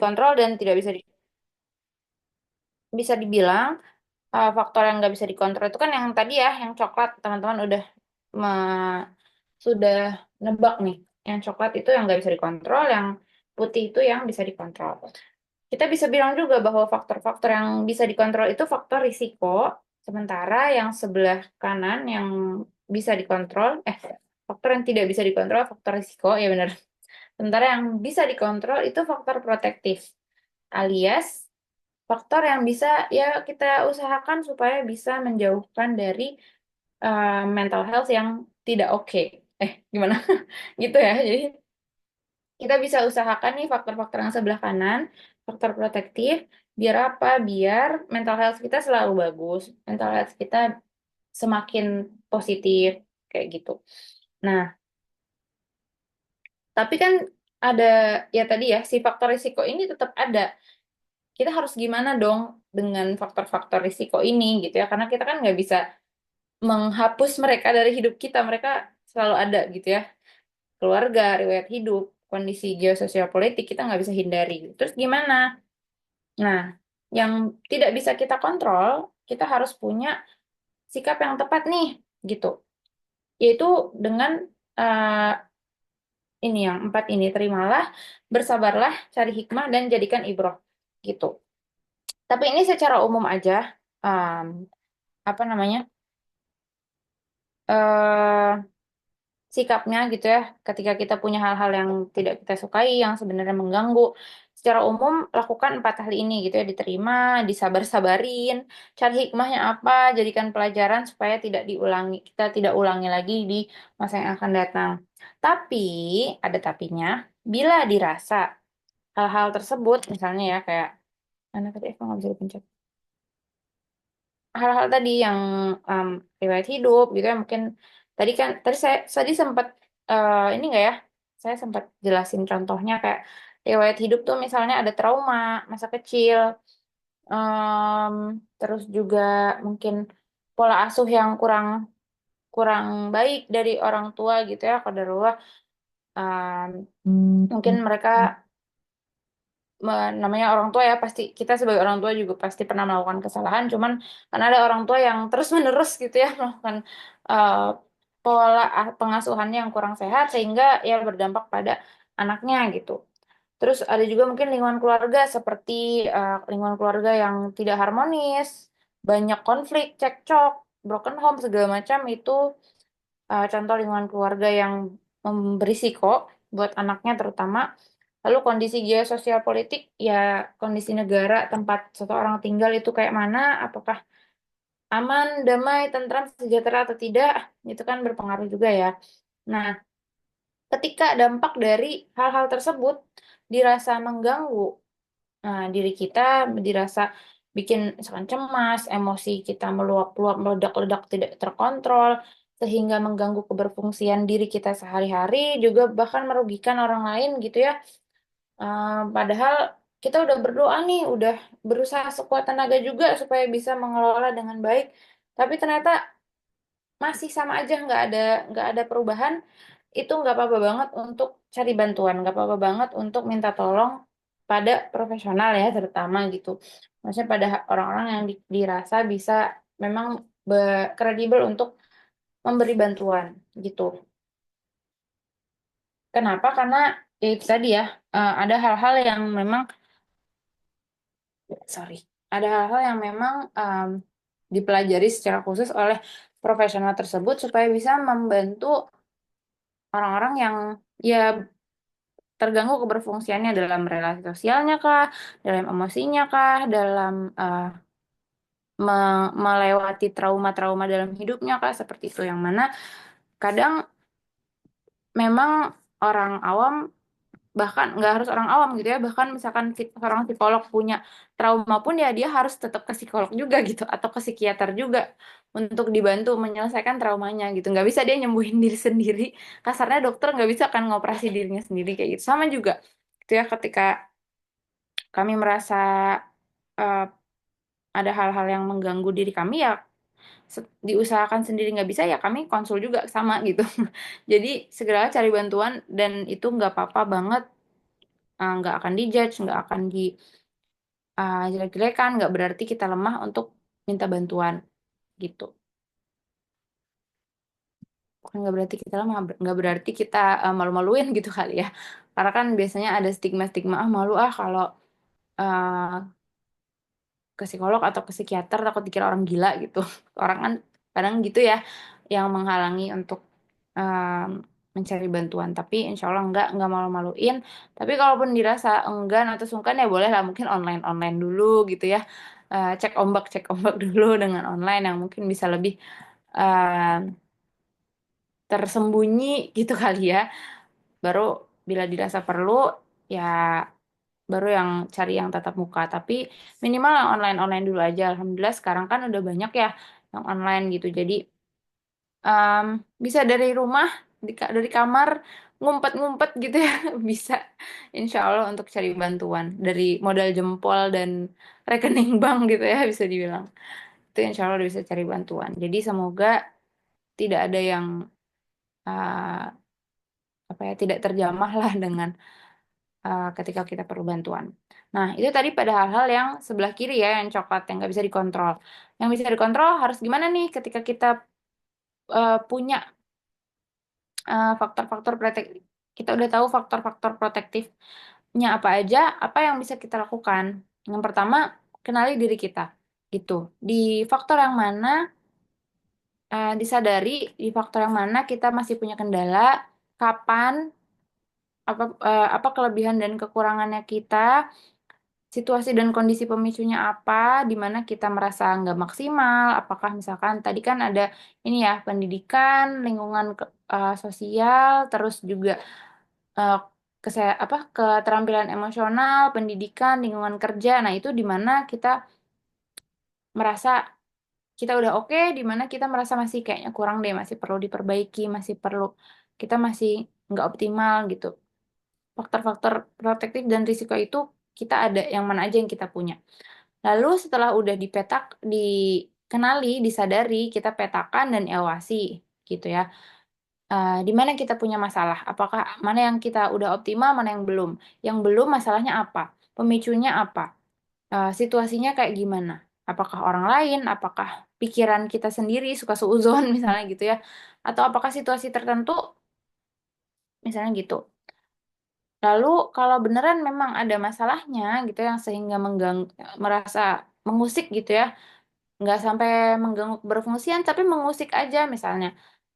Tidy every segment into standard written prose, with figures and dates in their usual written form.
dikontrol dan tidak bisa dibilang faktor yang nggak bisa dikontrol itu kan yang tadi ya, yang coklat teman-teman sudah nebak nih. Yang coklat itu yang nggak bisa dikontrol, yang putih itu yang bisa dikontrol. Kita bisa bilang juga bahwa faktor-faktor yang bisa dikontrol itu faktor risiko, sementara yang sebelah kanan yang bisa dikontrol, faktor yang tidak bisa dikontrol, faktor risiko, ya benar. Sementara yang bisa dikontrol itu faktor protektif, alias faktor yang bisa ya kita usahakan supaya bisa menjauhkan dari mental health yang tidak oke. Gimana? Gitu ya. Jadi kita bisa usahakan nih faktor-faktor yang sebelah kanan, faktor protektif, biar apa? Biar mental health kita selalu bagus, mental health kita semakin positif, kayak gitu. Nah, tapi kan ada, ya tadi ya, si faktor risiko ini tetap ada. Kita harus gimana dong dengan faktor-faktor risiko ini gitu ya, karena kita kan nggak bisa menghapus mereka dari hidup kita, mereka selalu ada gitu ya. Keluarga, riwayat hidup, kondisi geososial politik kita nggak bisa hindari. Terus gimana? Nah, yang tidak bisa kita kontrol, kita harus punya sikap yang tepat nih, gitu. Yaitu dengan eh, ini yang empat ini, terimalah, bersabarlah, cari hikmah, dan jadikan ibroh, gitu. Tapi ini secara umum aja, em, apa namanya, eh sikapnya gitu ya, ketika kita punya hal-hal yang tidak kita sukai, yang sebenarnya mengganggu, secara umum lakukan empat hal ini gitu ya, diterima, disabar-sabarin, cari hikmahnya apa, jadikan pelajaran supaya tidak diulangi, kita tidak ulangi lagi di masa yang akan datang. Tapi, ada tapinya, bila dirasa hal-hal tersebut, misalnya ya kayak, mana tadi aku nggak bisa dipencet. Hal-hal tadi yang em, riwayat hidup gitu ya, mungkin tadi sempat ini enggak ya, saya sempat jelasin contohnya kayak riwayat hidup tuh misalnya ada trauma masa kecil, em, terus juga mungkin pola asuh yang kurang kurang baik dari orang tua gitu ya, qadarullah. Mungkin mereka namanya orang tua ya, pasti kita sebagai orang tua juga pasti pernah melakukan kesalahan, cuman karena ada orang tua yang terus-menerus gitu ya melakukan uh, pola pengasuhannya yang kurang sehat sehingga ya berdampak pada anaknya gitu. Terus ada juga mungkin lingkungan keluarga seperti lingkungan keluarga yang tidak harmonis, banyak konflik, cekcok, broken home segala macam itu contoh lingkungan keluarga yang berisiko buat anaknya terutama. Lalu kondisi geososial politik, ya kondisi negara tempat seseorang tinggal itu kayak mana, apakah aman, damai, tentram, sejahtera atau tidak, itu kan berpengaruh juga ya. Nah, ketika dampak dari hal-hal tersebut dirasa mengganggu diri kita, dirasa bikin misalkan cemas, emosi kita meluap-luap, meledak-ledak, tidak terkontrol, sehingga mengganggu keberfungsian diri kita sehari-hari, juga bahkan merugikan orang lain gitu ya. Padahal kita udah berdoa nih, udah berusaha sekuat tenaga juga supaya bisa mengelola dengan baik. Tapi ternyata masih sama aja, nggak ada perubahan. Itu nggak apa-apa banget untuk cari bantuan, nggak apa-apa banget untuk minta tolong pada profesional ya, terutama gitu. Maksudnya pada orang-orang yang dirasa bisa memang kredibel untuk memberi bantuan gitu. Kenapa? Karena ya itu tadi ya, ada hal-hal yang memang sorry, ada hal-hal yang memang dipelajari secara khusus oleh profesional tersebut supaya bisa membantu orang-orang yang ya terganggu keberfungsiannya dalam relasi sosialnya kah, dalam emosinya kah, dalam melewati trauma-trauma dalam hidupnya kah, seperti itu yang mana kadang memang orang awam, bahkan nggak harus orang awam gitu ya, bahkan misalkan seorang psikolog punya trauma pun ya dia harus tetap ke psikolog juga gitu atau ke psikiater juga untuk dibantu menyelesaikan traumanya gitu, nggak bisa dia nyembuhin diri sendiri. Kasarnya dokter nggak bisa kan ngoperasi dirinya sendiri kayak gitu, sama juga gitu ya, ketika kami merasa eh, ada hal-hal yang mengganggu diri kami ya diusahakan sendiri nggak bisa ya kami konsul juga sama gitu. Jadi segera cari bantuan dan itu nggak apa-apa banget nggak akan dijudge, nggak akan di jelek-jelekan, nggak berarti kita lemah untuk minta bantuan gitu. Bukan nggak berarti kita lemah, nggak berarti kita malu-maluin gitu kali ya. Karena kan biasanya ada stigma-stigma ah malu ah kalau eh, ke psikolog atau ke psikiater takut dikira orang gila gitu. Orang kan kadang gitu ya yang menghalangi untuk mencari bantuan. Tapi insya Allah nggak malu-maluin. Tapi kalaupun dirasa enggan atau sungkan ya boleh lah mungkin online-online dulu gitu ya. Cek ombak dulu dengan online yang mungkin bisa lebih eh, tersembunyi gitu kali ya. Baru bila dirasa perlu ya baru yang cari yang tatap muka. Tapi minimal yang online-online dulu aja. Alhamdulillah sekarang kan udah banyak ya yang online gitu. Jadi em, bisa dari rumah, dari kamar, ngumpet-ngumpet gitu ya. Bisa insya Allah untuk cari bantuan. Dari modal jempol dan rekening bank gitu ya bisa dibilang. Itu insya Allah udah bisa cari bantuan. Jadi semoga tidak ada yang apa ya tidak terjamah lah dengan ketika kita perlu bantuan. Nah, itu tadi pada hal-hal yang sebelah kiri ya, yang coklat yang nggak bisa dikontrol. Yang bisa dikontrol harus gimana nih ketika kita punya faktor-faktor protektif. Kita udah tahu faktor-faktor protektifnya apa aja, apa yang bisa kita lakukan. Yang pertama, kenali diri kita. Gitu. Di faktor yang mana disadari di faktor yang mana kita masih punya kendala, kapan, apa kelebihan dan kekurangannya kita, situasi dan kondisi pemicunya apa, di mana kita merasa nggak maksimal, apakah misalkan tadi kan ada ini ya, pendidikan, lingkungan sosial, terus juga eh, keterampilan emosional, pendidikan, lingkungan kerja. Nah, itu di mana kita merasa kita udah oke, di mana kita merasa masih kayaknya kurang deh, masih perlu diperbaiki, masih perlu kita masih nggak optimal gitu. Faktor-faktor protektif dan risiko itu kita ada yang mana aja yang kita punya. Lalu setelah udah dikenali, disadari, kita petakan dan evaluasi gitu ya. Di mana kita punya masalah? Apakah mana yang kita udah optimal, mana yang belum? Yang belum masalahnya apa? Pemicunya apa? Situasinya kayak gimana? Apakah orang lain? Apakah pikiran kita sendiri suka suuzon misalnya gitu ya? Atau apakah situasi tertentu misalnya gitu? Lalu kalau beneran memang ada masalahnya gitu yang sehingga merasa mengusik gitu ya, nggak sampai mengganggu keberfungsian tapi mengusik aja misalnya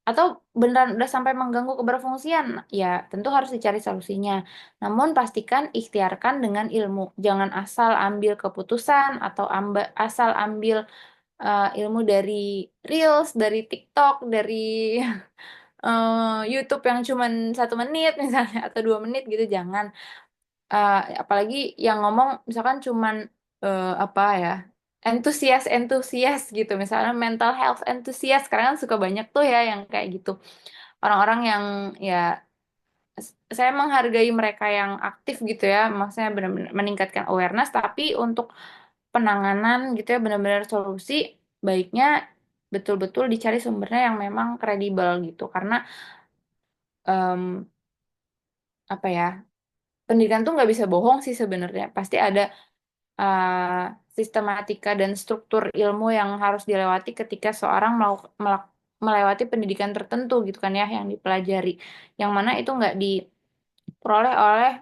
atau beneran udah sampai mengganggu keberfungsian ya tentu harus dicari solusinya namun pastikan ikhtiarkan dengan ilmu jangan asal ambil keputusan atau asal ambil ilmu dari Reels dari TikTok dari YouTube yang cuman 1 menit misalnya atau 2 menit gitu jangan. Apalagi yang ngomong misalkan cuman apa ya entusias gitu misalnya mental health entusias sekarang kan suka banyak tuh ya yang kayak gitu orang-orang yang ya saya menghargai mereka yang aktif gitu ya maksudnya benar-benar meningkatkan awareness tapi untuk penanganan gitu ya benar-benar solusi baiknya betul-betul dicari sumbernya yang memang kredibel gitu karena em, apa ya pendidikan tuh nggak bisa bohong sih sebenarnya pasti ada sistematika dan struktur ilmu yang harus dilewati ketika seorang melewati pendidikan tertentu gitu kan ya yang dipelajari yang mana itu nggak diperoleh oleh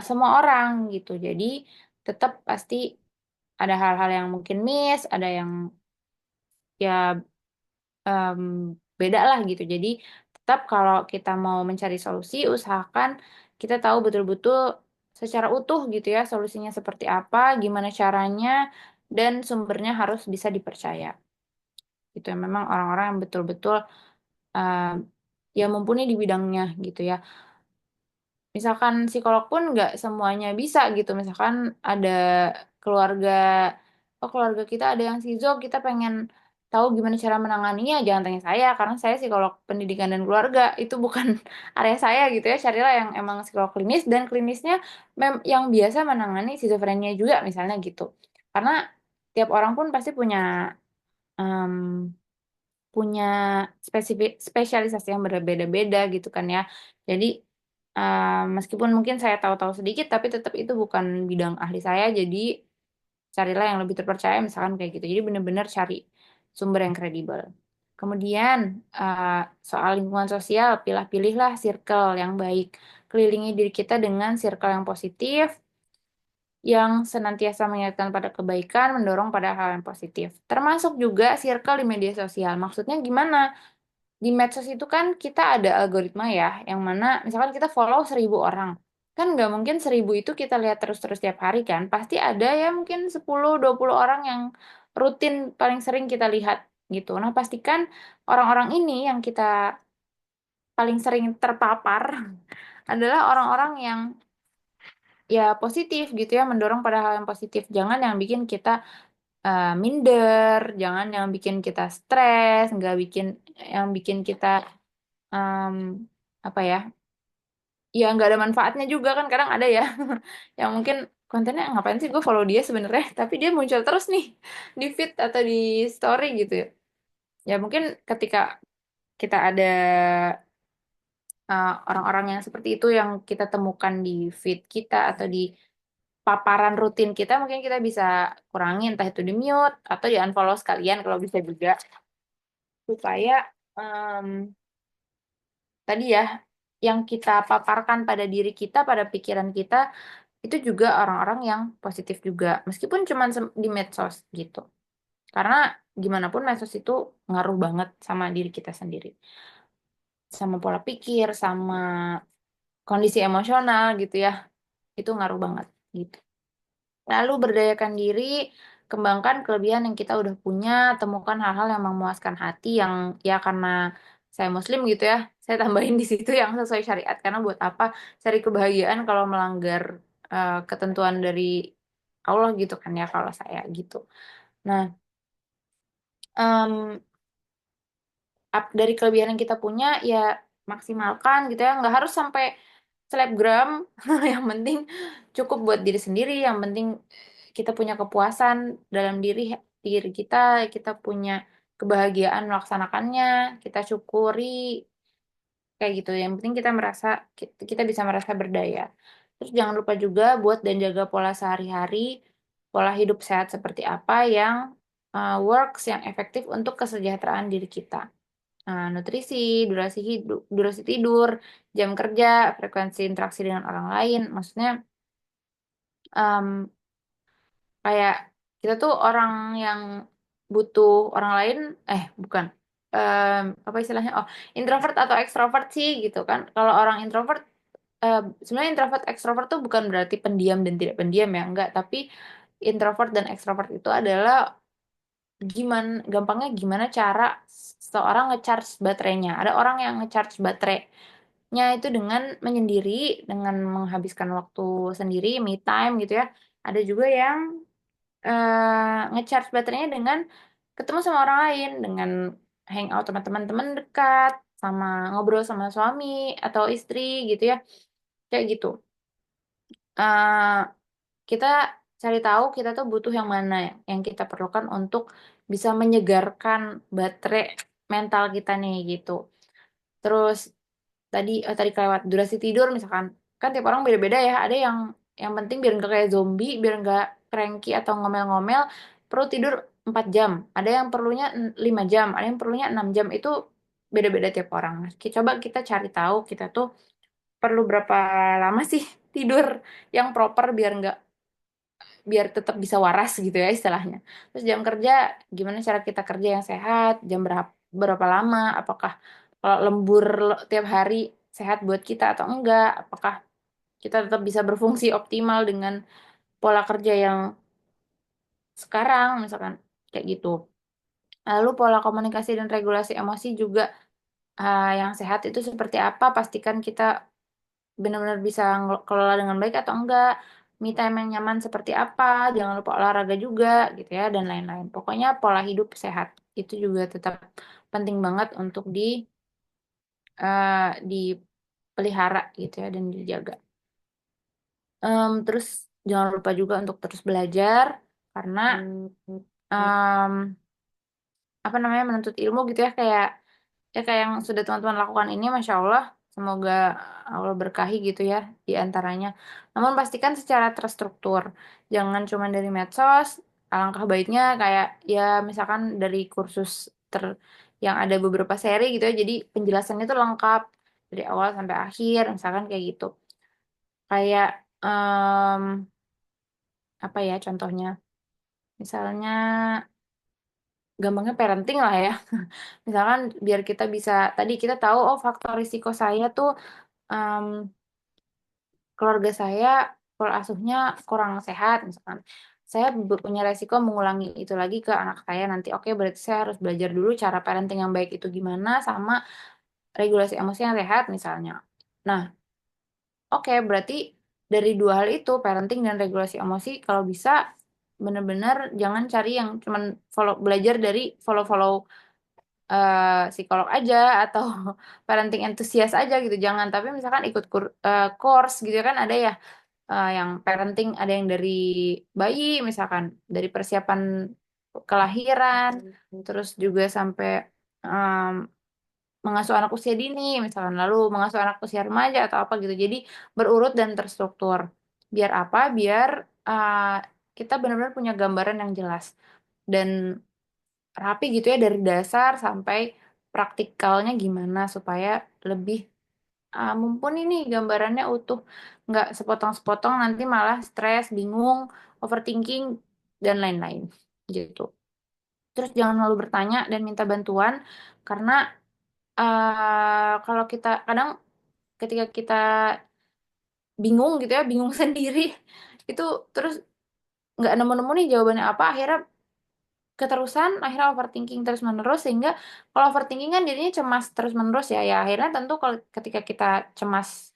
semua orang gitu jadi tetap pasti ada hal-hal yang mungkin miss ada yang ya em, beda lah gitu jadi tetap kalau kita mau mencari solusi usahakan kita tahu betul-betul secara utuh gitu ya solusinya seperti apa, gimana caranya, dan sumbernya harus bisa dipercaya. Itu yang memang orang-orang yang betul-betul uh, ya mumpuni di bidangnya gitu ya. Misalkan psikolog pun nggak semuanya bisa gitu. Misalkan ada keluarga, oh keluarga kita ada yang sizo, kita pengen tahu gimana cara menanganinya, jangan tanya saya karena saya psikolog pendidikan dan keluarga itu bukan area saya gitu ya. Carilah yang emang psikolog klinis dan klinisnya yang biasa menangani skizofrenia juga misalnya gitu. Karena tiap orang pun pasti punya em, punya spesialisasi yang berbeda-beda gitu kan ya. Jadi Meskipun mungkin saya tahu-tahu sedikit, tapi tetap itu bukan bidang ahli saya, jadi carilah yang lebih terpercaya, misalkan kayak gitu. Jadi benar-benar cari sumber yang kredibel. Kemudian eh, soal lingkungan sosial, pilih-pilihlah circle yang baik. Kelilingi diri kita dengan circle yang positif, yang senantiasa mengingatkan pada kebaikan, mendorong pada hal yang positif. Termasuk juga circle di media sosial. Maksudnya gimana? Di medsos itu kan kita ada algoritma ya, yang mana misalkan kita follow 1.000 orang. Kan nggak mungkin 1.000 itu kita lihat terus-terus tiap hari kan. Pasti ada ya mungkin 10-20 orang yang rutin paling sering kita lihat gitu. Nah, pastikan orang-orang ini yang kita paling sering terpapar adalah orang-orang yang ya positif gitu ya, mendorong pada hal yang positif. Jangan yang bikin kita minder, jangan yang bikin kita stres, nggak bikin yang bikin kita em, apa ya, ya nggak ada manfaatnya juga kan, kadang ada ya yang mungkin kontennya ngapain sih gue follow dia sebenarnya, tapi dia muncul terus nih di feed atau di story gitu ya. Ya mungkin ketika kita ada orang-orang yang seperti itu yang kita temukan di feed kita atau di paparan rutin kita, mungkin kita bisa kurangi, entah itu di mute atau di unfollow sekalian kalau bisa juga, supaya em, tadi ya, yang kita paparkan pada diri kita, pada pikiran kita, itu juga orang-orang yang positif juga, meskipun cuma di medsos gitu. Karena gimana pun medsos itu ngaruh banget sama diri kita sendiri, sama pola pikir, sama kondisi emosional gitu ya, itu ngaruh banget gitu. Lalu berdayakan diri, kembangkan kelebihan yang kita udah punya, temukan hal-hal yang memuaskan hati, yang ya karena saya Muslim gitu ya, saya tambahin di situ yang sesuai syariat. Karena buat apa cari kebahagiaan kalau melanggar ketentuan dari Allah gitu kan ya, kalau saya gitu. Nah, em, dari kelebihan yang kita punya ya maksimalkan gitu ya, nggak harus sampai selebgram. Yang penting cukup buat diri sendiri, yang penting kita punya kepuasan dalam diri kita, kita punya kebahagiaan melaksanakannya, kita syukuri kayak gitu. Yang penting kita merasa kita bisa merasa berdaya. Terus jangan lupa juga buat dan jaga pola sehari-hari, pola hidup sehat seperti apa yang works, yang efektif untuk kesejahteraan diri kita. Nutrisi, durasi tidur, jam kerja, frekuensi interaksi dengan orang lain. Maksudnya em, kayak kita tuh orang yang butuh orang lain, bukan. Apa istilahnya? Oh, introvert atau ekstrovert sih gitu kan. Kalau orang introvert, sebenarnya introvert ekstrovert tuh bukan berarti pendiam dan tidak pendiam ya, enggak. Tapi introvert dan ekstrovert itu adalah gampangnya gimana cara seseorang ngecharge baterainya. Ada orang yang ngecharge baterainya itu dengan menyendiri, dengan menghabiskan waktu sendiri, me time gitu ya. Ada juga yang ngecharge baterainya dengan ketemu sama orang lain, dengan hangout sama teman-teman dekat, sama ngobrol sama suami atau istri gitu ya. Kayak gitu. Eh, kita cari tahu kita tuh butuh yang mana ya, yang kita perlukan untuk bisa menyegarkan baterai mental kita nih gitu. Terus tadi kelewat durasi tidur misalkan, kan tiap orang beda-beda ya. Ada yang penting biar nggak kayak zombie, biar nggak cranky atau ngomel-ngomel, perlu tidur 4 jam. Ada yang perlunya 5 jam, ada yang perlunya 6 jam. Itu beda-beda tiap orang. Nah, coba kita cari tahu kita tuh perlu berapa lama sih tidur yang proper, biar tetap bisa waras gitu ya istilahnya. Terus jam kerja, gimana cara kita kerja yang sehat, jam berapa lama, apakah kalau lembur tiap hari sehat buat kita atau enggak, apakah kita tetap bisa berfungsi optimal dengan pola kerja yang sekarang misalkan, kayak gitu. Lalu pola komunikasi dan regulasi emosi juga, yang sehat itu seperti apa, pastikan kita benar-benar bisa kelola dengan baik atau enggak, me time yang nyaman seperti apa, jangan lupa olahraga juga gitu ya, dan lain-lain. Pokoknya pola hidup sehat itu juga tetap penting banget untuk dipelihara gitu ya, dan dijaga. Terus jangan lupa juga untuk terus belajar, karena em, apa namanya, menuntut ilmu gitu ya, kayak yang sudah teman-teman lakukan ini, masya Allah, Semoga Allah berkahi gitu ya di antaranya. Namun pastikan secara terstruktur. Jangan cuma dari medsos. Alangkah baiknya kayak ya misalkan dari kursus ter yang ada beberapa seri gitu ya. Jadi penjelasannya itu lengkap dari awal sampai akhir. Misalkan kayak gitu. Kayak apa ya contohnya? Misalnya gampangnya parenting lah ya. Misalkan biar kita bisa tadi kita tahu oh faktor risiko saya tuh em, keluarga saya pola asuhnya kurang sehat misalkan. Saya punya resiko mengulangi itu lagi ke anak saya nanti. Oke, berarti saya harus belajar dulu cara parenting yang baik itu gimana sama regulasi emosi yang sehat misalnya. Nah, oke, berarti dari dua hal itu, parenting dan regulasi emosi, kalau bisa benar-benar jangan cari yang cuman belajar dari follow-follow psikolog aja atau parenting entusias aja gitu. Jangan, tapi misalkan ikut course gitu kan ada ya yang parenting, ada yang dari bayi misalkan, dari persiapan kelahiran, terus juga sampai em, mengasuh anak usia dini misalkan, lalu mengasuh anak usia remaja atau apa gitu. Jadi berurut dan terstruktur. Biar apa? Biar kita benar-benar punya gambaran yang jelas dan rapi gitu ya dari dasar sampai praktikalnya gimana supaya lebih mumpuni nih gambarannya utuh, nggak sepotong-sepotong nanti malah stres, bingung, overthinking dan lain-lain gitu. Terus jangan malu bertanya dan minta bantuan karena kalau kita kadang ketika kita bingung gitu ya, bingung sendiri itu terus nggak nemu-nemu nih jawabannya apa, akhirnya keterusan, akhirnya overthinking terus menerus sehingga kalau overthinking kan jadinya cemas terus menerus ya, ya akhirnya tentu kalau ketika kita cemas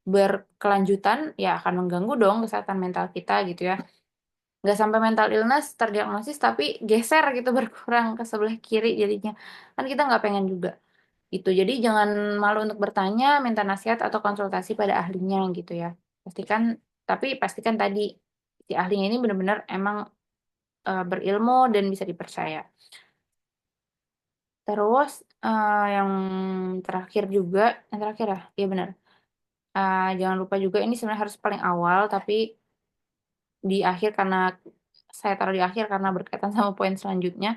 berkelanjutan ya akan mengganggu dong kesehatan mental kita gitu ya. Nggak sampai mental illness terdiagnosis tapi geser gitu berkurang ke sebelah kiri jadinya. Kan kita nggak pengen juga gitu. Jadi jangan malu untuk bertanya, minta nasihat atau konsultasi pada ahlinya gitu ya. Pastikan, tapi pastikan tadi si ahlinya ini benar-benar emang berilmu dan bisa dipercaya. Terus yang terakhir juga, yang terakhir ya, iya benar. Jangan lupa juga ini sebenarnya harus paling awal, tapi di akhir karena saya taruh di akhir karena berkaitan sama poin selanjutnya.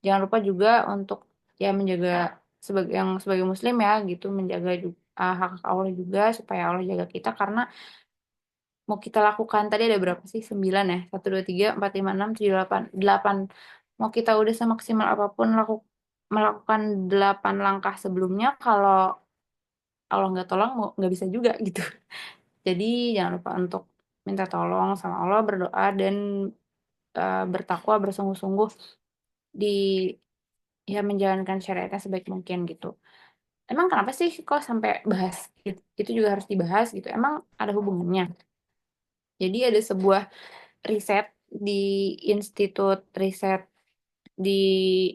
Jangan lupa juga untuk ya menjaga sebagai muslim ya gitu menjaga juga hak Allah juga supaya Allah jaga kita karena mau kita lakukan tadi ada berapa sih? 9 ya. 1, 2, 3, 4, 5, 6, 7, 8, 8. Mau kita udah semaksimal apapun melakukan 8 langkah sebelumnya kalau Allah nggak tolong nggak bisa juga gitu. Jadi jangan lupa untuk minta tolong sama Allah, berdoa dan bertakwa bersungguh-sungguh di ya menjalankan syariatnya sebaik mungkin gitu. Emang kenapa sih kok sampai bahas itu juga harus dibahas gitu? Emang ada hubungannya? Jadi ada sebuah riset di Institut Riset di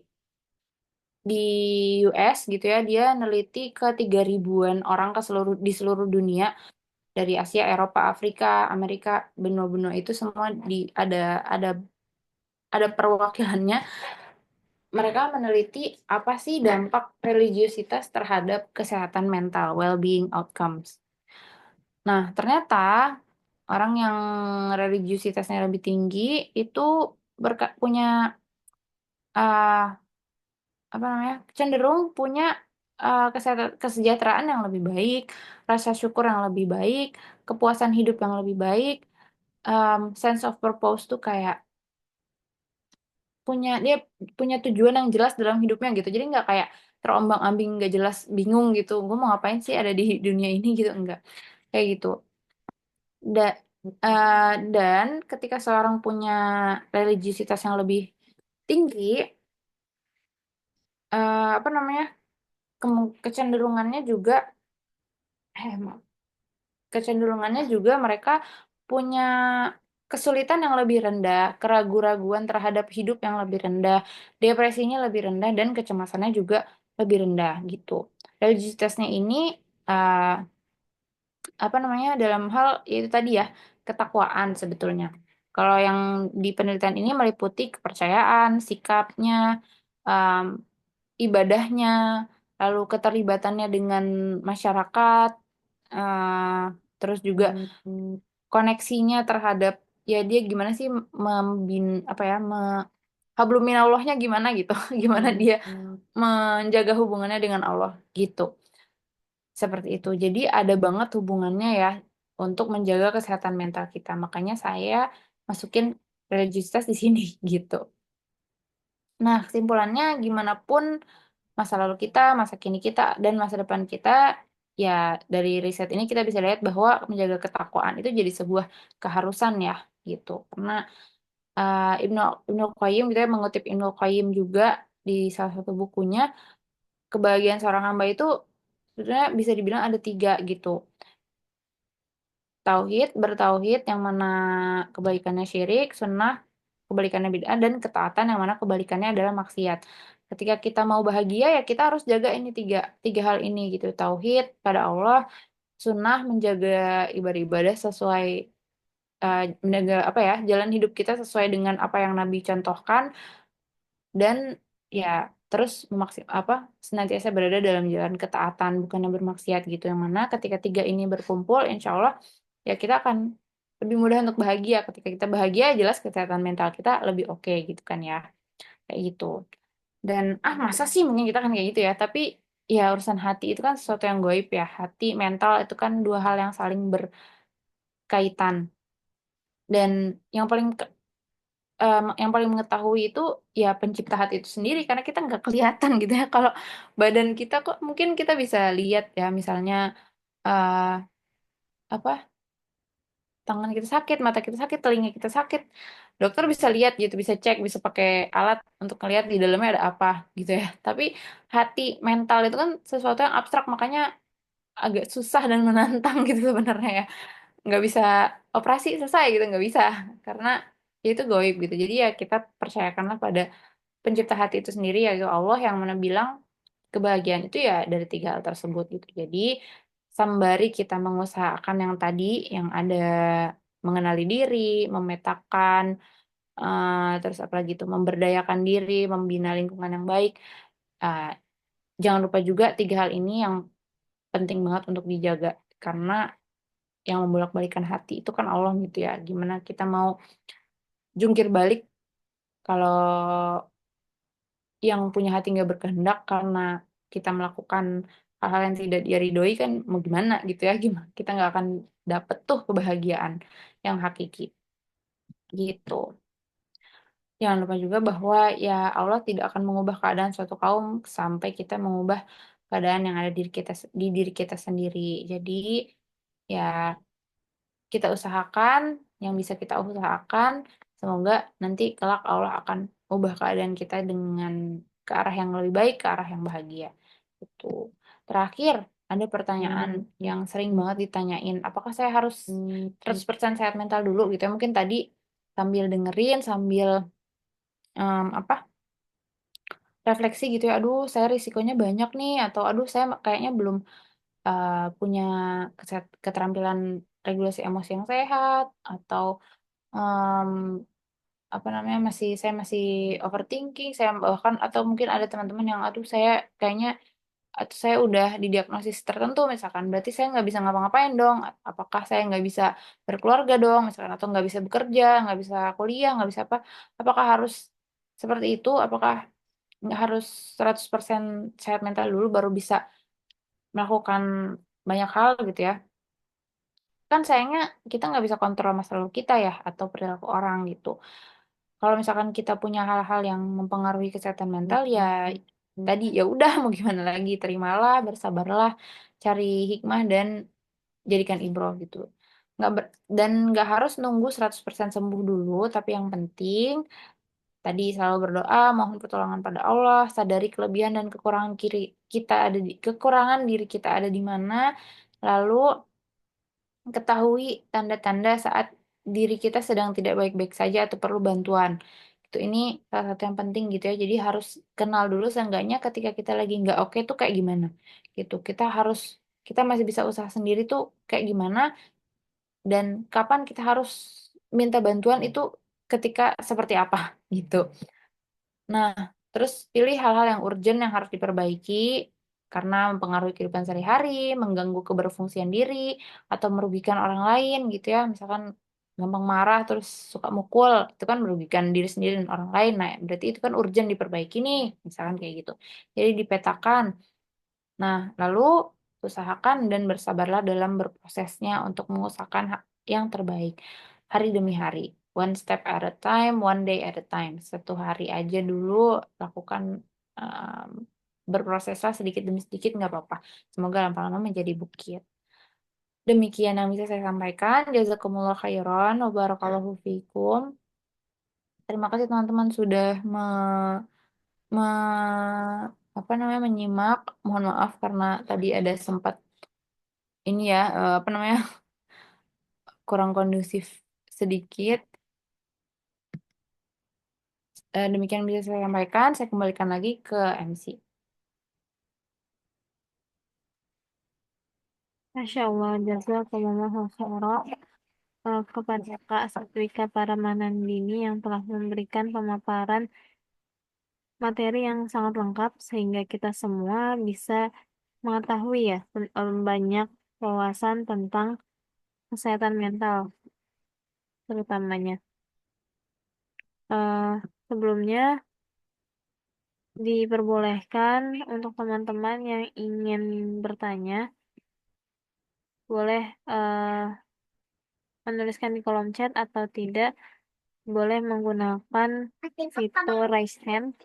di US gitu ya, dia neliti ke 3 ribuan orang di seluruh dunia dari Asia, Eropa, Afrika, Amerika, benua-benua itu semua ada ada perwakilannya. Mereka meneliti apa sih dampak religiositas terhadap kesehatan mental, well-being outcomes. Nah, ternyata orang yang religiositasnya lebih tinggi itu punya uh, apa namanya cenderung punya kesejahteraan yang lebih baik, rasa syukur yang lebih baik, kepuasan hidup yang lebih baik, sense of purpose tuh kayak dia punya tujuan yang jelas dalam hidupnya gitu. Jadi nggak kayak terombang-ambing nggak jelas bingung gitu. Gue mau ngapain sih ada di dunia ini gitu enggak kayak gitu. Da- dan ketika seorang punya religiusitas yang lebih tinggi, apa namanya kecenderungannya juga maaf, kecenderungannya juga mereka punya kesulitan yang lebih rendah, keraguan-raguan terhadap hidup yang lebih rendah, depresinya lebih rendah, dan kecemasannya juga lebih rendah gitu. Religiusitasnya ini uh, apa namanya dalam hal itu tadi ya ketakwaan sebetulnya. Kalau yang di penelitian ini meliputi kepercayaan, sikapnya, um, ibadahnya, lalu keterlibatannya dengan masyarakat, eh, terus juga koneksinya terhadap ya dia gimana sih apa ya hablum minallahnya gimana gitu, gimana dia menjaga hubungannya dengan Allah gitu. Seperti itu. Jadi ada banget hubungannya ya untuk menjaga kesehatan mental kita. Makanya saya masukin religiusitas di sini gitu. Nah, kesimpulannya gimana pun masa lalu kita, masa kini kita, dan masa depan kita, ya dari riset ini kita bisa lihat bahwa menjaga ketakwaan itu jadi sebuah keharusan ya gitu. Karena Ibnu Ibnu Qayyim gitu ya, mengutip Ibnu Qayyim juga di salah satu bukunya, kebahagiaan seorang hamba itu sebenarnya bisa dibilang ada tiga gitu. Tauhid, bertauhid yang mana kebalikannya syirik, sunnah kebalikannya bid'ah, dan ketaatan yang mana kebalikannya adalah maksiat. Ketika kita mau bahagia ya kita harus jaga ini tiga, tiga hal ini gitu. Tauhid pada Allah, sunnah menjaga ibadah-ibadah sesuai menjaga apa ya, jalan hidup kita sesuai dengan apa yang Nabi contohkan, dan ya terus apa senantiasa berada dalam jalan ketaatan bukan yang bermaksiat gitu, yang mana ketika tiga ini berkumpul insya Allah ya kita akan lebih mudah untuk bahagia. Ketika kita bahagia jelas kesehatan mental kita lebih oke gitu kan ya, kayak gitu. Dan masa sih mungkin kita kan kayak gitu ya, tapi ya urusan hati itu kan sesuatu yang gaib ya. Hati mental itu kan dua hal yang saling berkaitan, dan yang paling yang paling mengetahui itu ya pencipta hati itu sendiri, karena kita nggak kelihatan gitu ya. Kalau badan kita kok mungkin kita bisa lihat ya, misalnya eh, apa tangan kita sakit, mata kita sakit, telinga kita sakit, dokter bisa lihat gitu, bisa cek, bisa pakai alat untuk ngelihat di dalamnya ada apa gitu ya. Tapi hati mental itu kan sesuatu yang abstrak, makanya agak susah dan menantang gitu sebenarnya ya. Nggak bisa operasi selesai gitu, nggak bisa, karena ya itu goib gitu. Jadi ya kita percayakanlah pada pencipta hati itu sendiri yaitu Allah, yang mana bilang kebahagiaan itu ya dari tiga hal tersebut gitu. Jadi sembari kita mengusahakan yang tadi, yang ada mengenali diri, memetakan, terus apa lagi itu, memberdayakan diri, membina lingkungan yang baik. eh, Jangan lupa juga tiga hal ini yang penting banget untuk dijaga, karena yang membolak-balikan hati itu kan Allah gitu ya. Gimana kita mau jungkir balik kalau yang punya hati nggak berkehendak, karena kita melakukan hal-hal yang tidak dia ridhoi, kan mau gimana gitu ya, gimana kita nggak akan dapet tuh kebahagiaan yang hakiki gitu. Jangan lupa juga bahwa ya Allah tidak akan mengubah keadaan suatu kaum sampai kita mengubah keadaan yang ada di diri kita sendiri. Jadi ya kita usahakan yang bisa kita usahakan, semoga nanti kelak Allah akan ubah keadaan kita dengan ke arah yang lebih baik, ke arah yang bahagia. Itu. Terakhir, ada pertanyaan yang sering banget ditanyain, apakah saya harus 100% sehat mental dulu gitu ya? Mungkin tadi sambil dengerin, sambil apa refleksi gitu ya, aduh saya risikonya banyak nih, atau aduh saya kayaknya belum punya keterampilan regulasi emosi yang sehat, atau em, apa namanya saya masih overthinking, saya bahkan, atau mungkin ada teman-teman yang aduh saya kayaknya, atau saya udah didiagnosis tertentu misalkan, berarti saya nggak bisa ngapa-ngapain dong, apakah saya nggak bisa berkeluarga dong misalkan, atau nggak bisa bekerja, nggak bisa kuliah, nggak bisa apa, apakah harus seperti itu, apakah nggak harus 100% sehat mental dulu baru bisa melakukan banyak hal gitu ya. Kan sayangnya kita nggak bisa kontrol masa lalu kita ya, atau perilaku orang gitu. Kalau misalkan kita punya hal-hal yang mempengaruhi kesehatan mental ya tadi ya udah mau gimana lagi, terimalah, bersabarlah, cari hikmah dan jadikan ibroh gitu. Dan nggak harus nunggu 100% sembuh dulu, tapi yang penting tadi selalu berdoa, mohon pertolongan pada Allah, sadari kelebihan dan kekurangan kekurangan diri kita ada di mana, lalu ketahui tanda-tanda saat diri kita sedang tidak baik-baik saja atau perlu bantuan. Itu ini salah satu yang penting gitu ya. Jadi harus kenal dulu seenggaknya ketika kita lagi nggak oke tuh kayak gimana. Gitu. Kita masih bisa usaha sendiri tuh kayak gimana, dan kapan kita harus minta bantuan itu ketika seperti apa gitu. Nah, terus pilih hal-hal yang urgent yang harus diperbaiki, karena mempengaruhi kehidupan sehari-hari, mengganggu keberfungsian diri, atau merugikan orang lain gitu ya. Misalkan gampang marah terus suka mukul, itu kan merugikan diri sendiri dan orang lain. Nah, berarti itu kan urgent diperbaiki nih, misalkan kayak gitu. Jadi dipetakan. Nah, lalu usahakan dan bersabarlah dalam berprosesnya untuk mengusahakan yang terbaik hari demi hari. One step at a time, one day at a time. Satu hari aja dulu lakukan um, berproseslah sedikit demi sedikit nggak apa-apa. Semoga lama-lama menjadi bukit. Demikian yang bisa saya sampaikan. Jazakumullah khairan wa barakallahu fikum. Terima kasih teman-teman sudah apa namanya menyimak. Mohon maaf karena tadi ada sempat ini ya apa namanya kurang kondusif sedikit. Demikian bisa saya sampaikan. Saya kembalikan lagi ke MC. Masya Allah, jazakumullah khairan kepada Kak Satwika Paramanandini yang telah memberikan pemaparan materi yang sangat lengkap sehingga kita semua bisa mengetahui ya banyak wawasan tentang kesehatan mental terutamanya. Eh, Sebelumnya diperbolehkan untuk teman-teman yang ingin bertanya boleh menuliskan di kolom chat atau tidak boleh menggunakan fitur raise hand.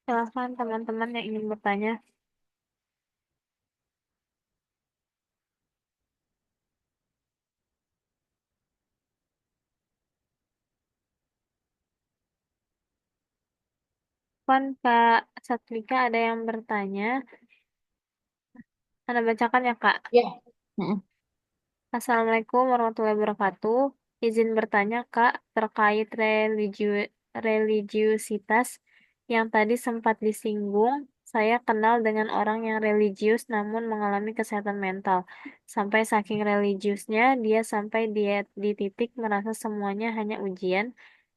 Silahkan teman-teman yang ingin bertanya. Kan Kak Satvika ada yang bertanya. Anda bacakan ya Kak. Ya. Mm-mm. Assalamualaikum warahmatullahi wabarakatuh. Izin bertanya Kak terkait religiusitas yang tadi sempat disinggung. Saya kenal dengan orang yang religius namun mengalami kesehatan mental. Sampai saking religiusnya dia sampai di titik merasa semuanya hanya ujian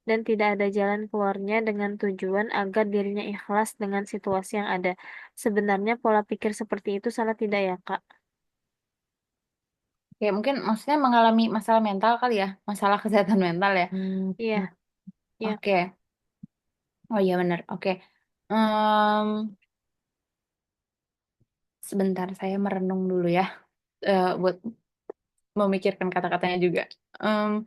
dan tidak ada jalan keluarnya dengan tujuan agar dirinya ikhlas dengan situasi yang ada. Sebenarnya pola pikir seperti itu salah tidak ya Kak? Ya, mungkin maksudnya mengalami masalah mental kali ya, masalah kesehatan mental ya. Iya, iya. Oke. Oh iya benar. Oke. Em, Sebentar saya merenung dulu ya, buat memikirkan kata-katanya juga. Em,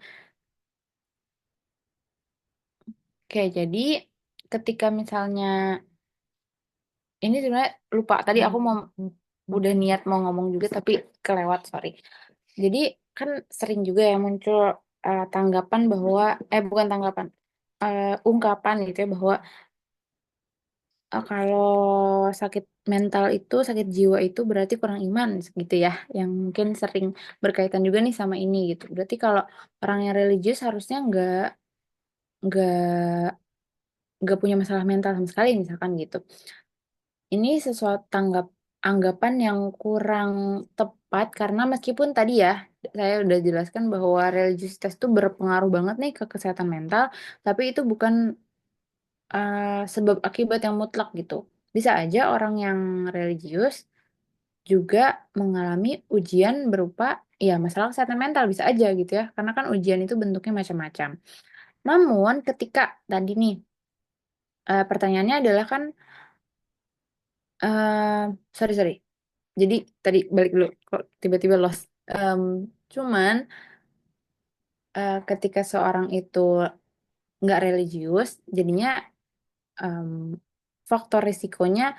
oke, jadi ketika misalnya ini sebenarnya lupa tadi aku mau udah niat mau ngomong juga tapi kelewat, sorry. Jadi kan sering juga ya muncul tanggapan bahwa bukan tanggapan, ungkapan gitu ya bahwa kalau sakit mental itu, sakit jiwa itu berarti kurang iman gitu ya, yang mungkin sering berkaitan juga nih sama ini gitu. Berarti kalau orang yang religius harusnya nggak nggak punya masalah mental sama sekali misalkan gitu. Ini sesuatu anggapan yang kurang tepat karena meskipun tadi ya saya udah jelaskan bahwa religiusitas itu berpengaruh banget nih ke kesehatan mental, tapi itu bukan sebab akibat yang mutlak gitu. Bisa aja orang yang religius juga mengalami ujian berupa ya masalah kesehatan mental bisa aja gitu ya. Karena kan ujian itu bentuknya macam-macam. Namun ketika tadi nih pertanyaannya adalah kan sorry sorry. Jadi tadi balik dulu kok tiba-tiba lost. Cuman ketika seorang itu nggak religius, jadinya em, faktor risikonya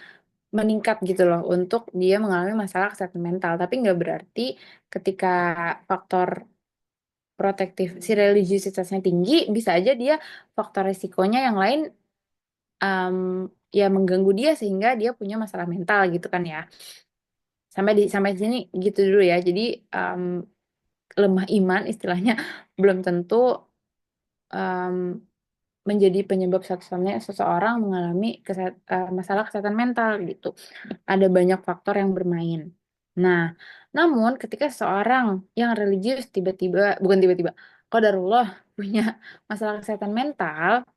meningkat gitu loh untuk dia mengalami masalah kesehatan mental. Tapi nggak berarti ketika faktor protektif si religiusitasnya tinggi, bisa aja dia faktor risikonya yang lain em, ya mengganggu dia sehingga dia punya masalah mental gitu kan ya. Sampai sini gitu dulu ya. Jadi em, lemah iman istilahnya belum tentu em, menjadi penyebab satu-satunya seseorang mengalami masalah kesehatan mental gitu. Ada banyak faktor yang bermain. Nah, namun ketika seseorang yang religius bukan tiba-tiba, qadarullah punya masalah kesehatan mental,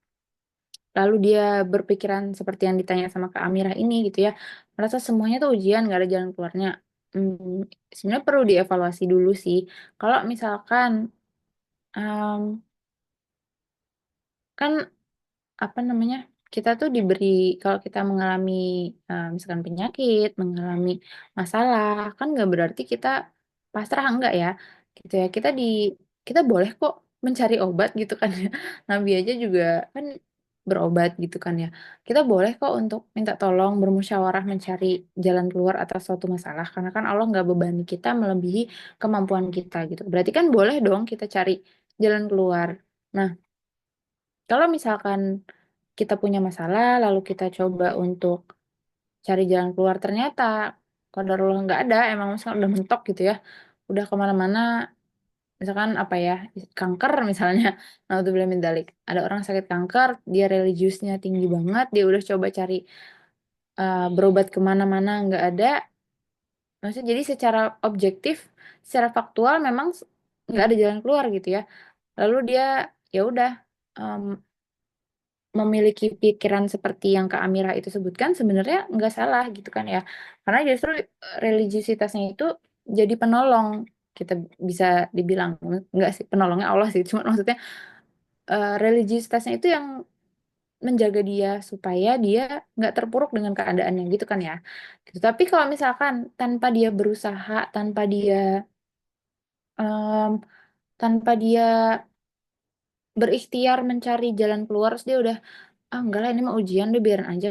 lalu dia berpikiran seperti yang ditanya sama Kak Amirah ini gitu ya, merasa semuanya tuh ujian, nggak ada jalan keluarnya. Sebenarnya perlu dievaluasi dulu sih. Kalau misalkan em, kan apa namanya, kita tuh diberi, kalau kita mengalami misalkan penyakit, mengalami masalah, kan nggak berarti kita pasrah, enggak ya, gitu ya. Kita boleh kok mencari obat gitu kan ya. Nabi aja juga kan berobat gitu kan ya. Kita boleh kok untuk minta tolong, bermusyawarah mencari jalan keluar atas suatu masalah, karena kan Allah nggak bebani kita melebihi kemampuan kita gitu. Berarti kan boleh dong kita cari jalan keluar. Nah, kalau misalkan kita punya masalah, lalu kita coba untuk cari jalan keluar, ternyata qadarullah nggak ada, emang misalkan udah mentok gitu ya, udah kemana-mana, misalkan apa ya, kanker misalnya, naudzubillah min dzalik. Ada orang sakit kanker, dia religiusnya tinggi banget, dia udah coba cari berobat kemana-mana, nggak ada. Maksudnya jadi secara objektif, secara faktual memang nggak ada jalan keluar gitu ya. Lalu dia ya udah memiliki pikiran seperti yang Kak Amira itu sebutkan, sebenarnya nggak salah gitu kan ya. Karena justru religiusitasnya itu jadi penolong, kita bisa dibilang, nggak sih penolongnya Allah sih, cuma maksudnya religiusitasnya itu yang menjaga dia supaya dia nggak terpuruk dengan keadaannya gitu kan ya. Gitu. Tapi kalau misalkan tanpa dia berusaha, em, tanpa dia berikhtiar mencari jalan keluar, terus dia udah, ah enggak lah ini mah ujian, deh biarin aja,